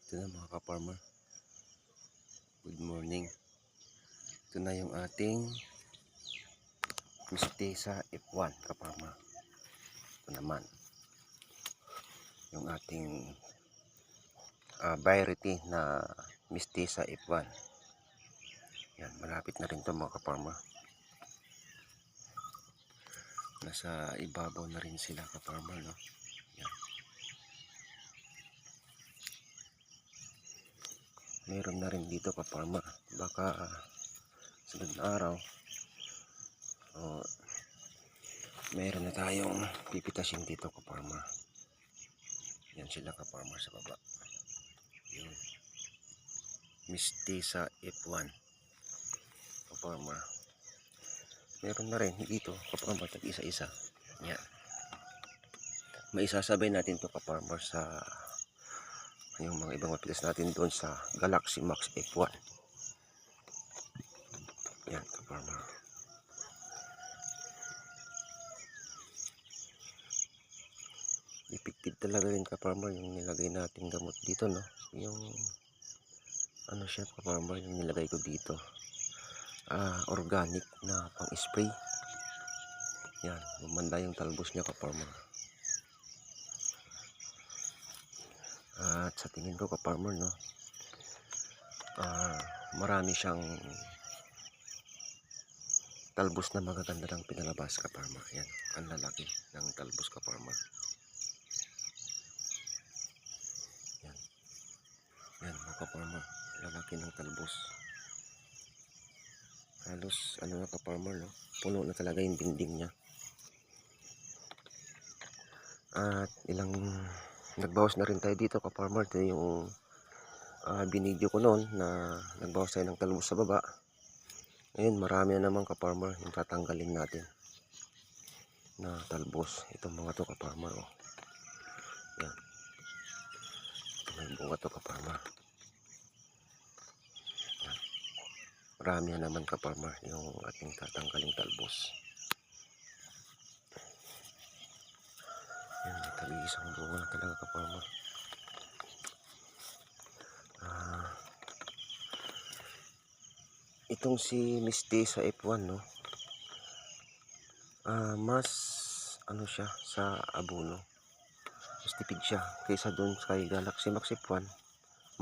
Ito na mga ka-farmer. Good morning. Ito na yung ating Mistisa F1 ka-farmer. Ito naman yung ating variety na Mistisa F1. Yan, malapit na rin ito mga ka-farmer. Nasa ibabaw na rin sila ka-farmer, no? Yan. Meron na rin dito ka-farmer. Baka sunod na araw meron na tayong pipitasin dito ka-farmer. Yan sila ka-farmer sa baba. Yun. Mistisa F1 ka-farmer. Meron na rin dito ka-farmer, tag isa-isa. Yan. May isasabay natin to ka-farmer sa yung mga ibang mapitas natin doon sa Galaxy Max F1. Yan ka-farmer. Effective talaga rin ka-farmer yung nilagay natin gamot dito, no? Yung ano siya ka-farmer, yung nilagay ko dito. Organic na pang-spray. Yan, gumanda yung talbos niya ka-farmer. At sa tingin ko ka-farmer, no? Marami siyang talbos na magaganda ng pinalabas ka-farmer. Yan, ang lalaki ng talbos ka-farmer. Yan mga ka-farmer, lalaki ng talbos. Halos ano na ka-farmer, no? Puno na talaga yung dingding niya. At ilang nagbawas na rin tayo dito ka-farmer. Ito yung binidyo ko noon na nagbawas tayo ng talbos sa baba. Ngayon marami na naman ka-farmer yung tatanggalin natin na talbos. Itong mga to ka-farmer, oh. Yan. Ito may bunga to ka-farmer. Yan. Marami na naman ka-farmer yung ating tatanggaling talbos. Yan, may tag-iisang bunga na talaga ka-farmer. Itong si Mistisa F1, no? Mas ano siya sa abono. Mas tipid siya kaysa dun kay Galaxy Max F1.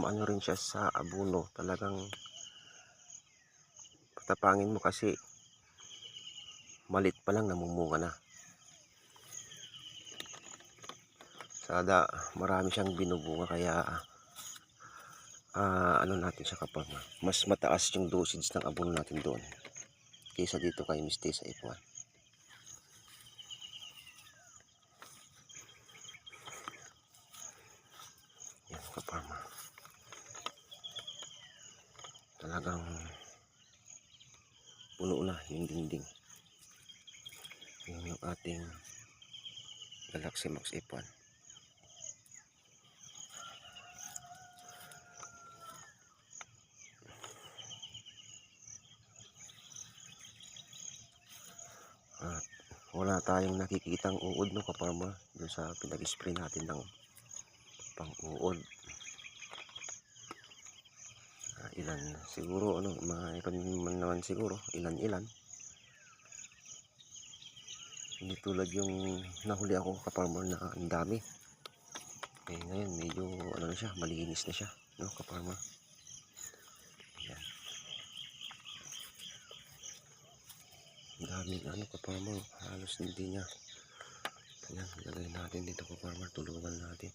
Maano rin siya sa abono. Talagang patapangin mo kasi malit pa lang namumunga na. Sada marami siyang binubunga kaya ano natin siya ka-farmer. Mas mataas yung dosage ng abono natin doon kaysa dito kay Mistisa F1. Yan ka-farmer. Talagang puno na yung dingding. Yung ating Galaxy Max F1. At wala tayong nakikitang uod, no ka-farmer, doon sa pinag-spray natin ng pang-uod. Ilan siguro, ano, mayroon man naman siguro, ilan-ilan. Hindi tulad yung nahuli ako ka-farmer na ang dami. Eh ngayon medyo ano na siya, malinis na siya, no ka-farmer. Yan. Ang daming ano ka-farmer, halos hindi niya. Yan, lagay natin dito ka-farmer, tulungan natin.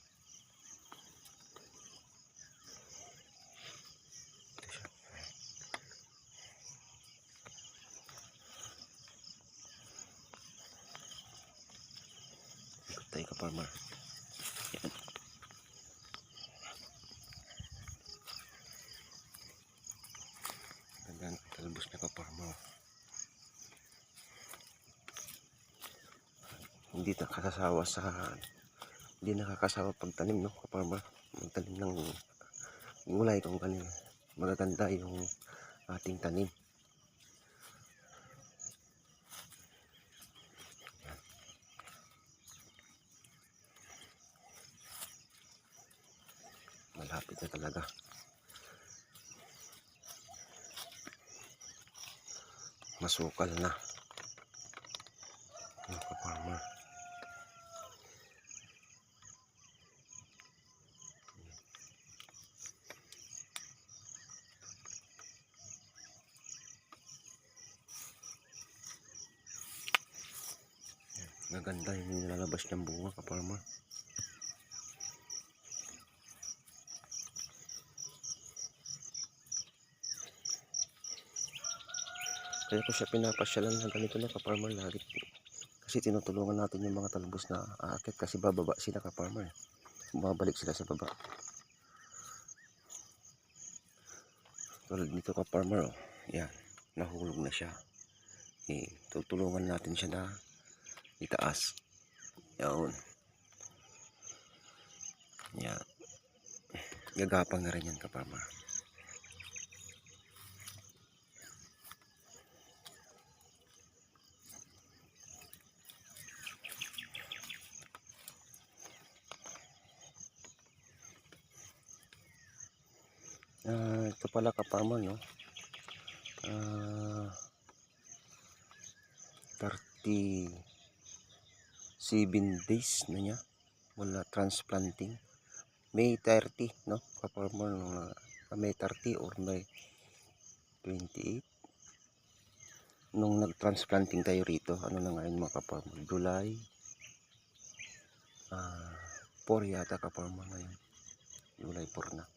Ikot tayo ka-farmer. Yan. Ganda ng talbos na ka-farmer. Hindi nakakasawa pagtanim, no ka-farmer. Magtanim ng gulay kung kanina magaganda yung ating tanim. Malapit na talaga. Masukal na. Mga ka-farmer. Maganda yung nilalabas ng bunga, ka-farmer. Kaya ko siya pinapasyalan na ganito na, ka-farmer, lagi. Kasi tinutulungan natin yung mga talbos na aakit kasi bababa sila, ka-farmer. Bumabalik sila sa baba. Tulad nito, ka-farmer, oh. Yan, nahulog na siya. Tutulungan natin siya na itaas. Yan. Yan. Gagapang na rin yan, ka-farmer. Ito pala, ka-farmer, no? 37 days na niya mula transplanting. May 30, no? Ka-farmer, May 30 or May 28. Nung nag-transplanting tayo rito, ano na ngayon, mga ka-farmer? July 4 yata, ka-farmer, ngayon. July 4 na.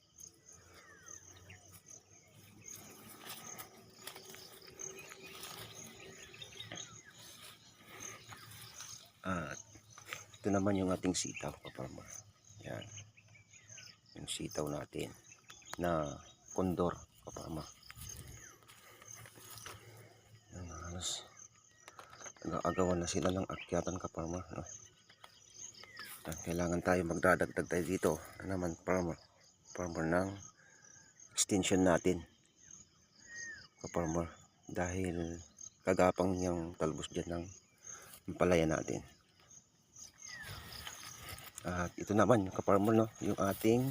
Ito naman yung ating sitaw, ka-farmer. Yan. Yung sitaw natin na kondor, ka-farmer. Yan, halos nag-aagawan na sila ng akyatan, ka-farmer, no? Kailangan tayo magdadagdag tayo dito naman, farmer ng extension natin, ka-farmer, dahil kagapang yung talbos dyan ng palaya natin. At ito naman, ka-farmer, no, yung ating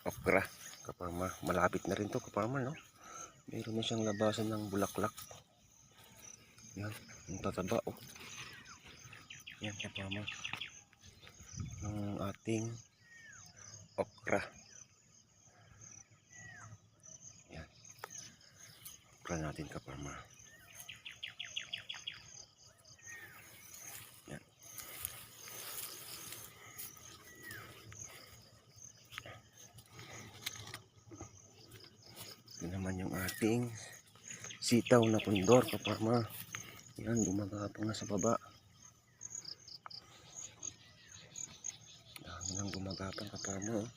okra, ka-farmer. Malapit na rin to, ka-farmer, no? Mayroon na siyang labasan ng bulaklak. Yan, yung tataba, oh. Yan, ka-farmer, ng ating okra. Yan, okra natin, ka-farmer. Yan. Ito naman yung ating sitaw na kondor, ka-farmer. Yan, gumagapang na sa baba. Dami nang gumagapang, ka-farmer, oh.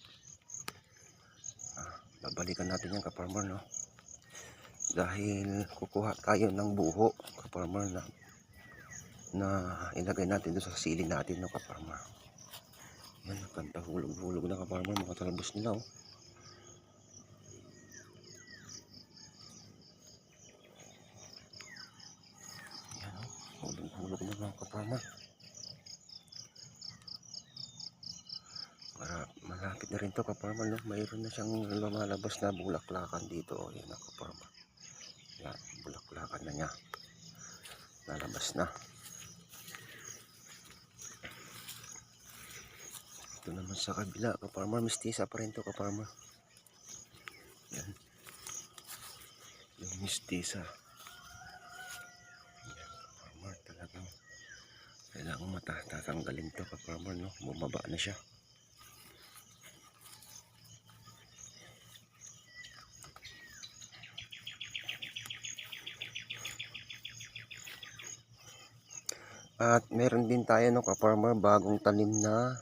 Babalikan natin yan, ka-farmer, no? Dahil kukuha tayo ng buho, ka-farmer, na ilagay natin doon sa sili natin, no, ka-farmer. Yan, nakanta, hulog-hulog na, ka-farmer, mga talbos nila, oh. Yan, oh, hulog-hulog na, mga ka-farmer. Malapit na rin to, ka-farmer, no? Mayroon na siyang lumalabas na bulaklakan dito, oh. Yan, ka-farmer. Yan, bulaklakan na niya. Lalabas na. Ito naman sa kabila, ka-farmer, mistisa pa rin to, ka-farmer. Yan. Yung mistisa. Yan, ka-farmer, talagang kailangan matatanggalin to, ka-farmer, no? Bumaba na siya. At meron din tayo, no, ka-farmer, bagong tanim na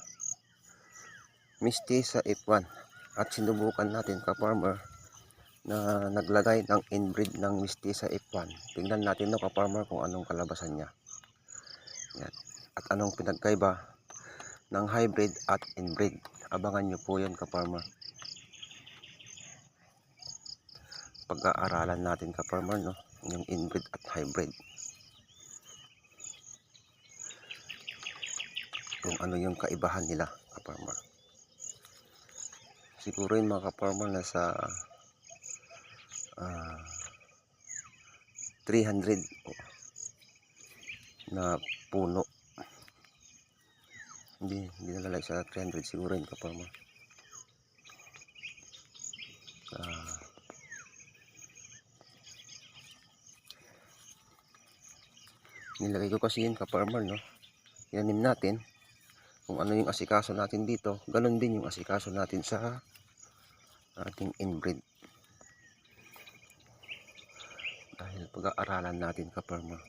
mistisa F1. At sinubukan natin, ka-farmer, na naglagay ng inbreed ng mistisa F1. Tingnan natin, no, ka-farmer, kung anong kalabasan niya. Yan. At anong pinagkaiba ng hybrid at inbreed. Abangan nyo po yun, ka-farmer. Pag-aaralan natin, ka-farmer, no, yung inbreed at hybrid. Kung ano yung kaibahan nila, ka-farmer. siguro yun mga ka-farmer nasa 300 na puno. Hindi nalalagay sa 300 siguro yun ka-farmer. Nilagay ko kasi yun ka-farmer, no? Inanim natin kung ano yung asikaso natin dito, ganun din yung asikaso natin sa ating inbreed. Dahil pag-aaralan natin ka-farmer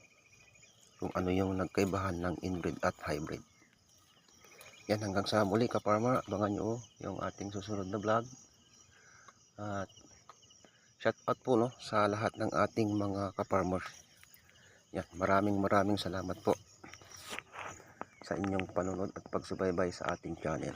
kung ano yung nagkaibahan ng inbreed at hybrid. Yan, hanggang sa muli ka-farmer, abangan nyo yung ating susunod na vlog. At shout out po, no, sa lahat ng ating mga ka-farmer. Yan, maraming salamat po sa inyong panunod at pagsubaybay sa ating channel.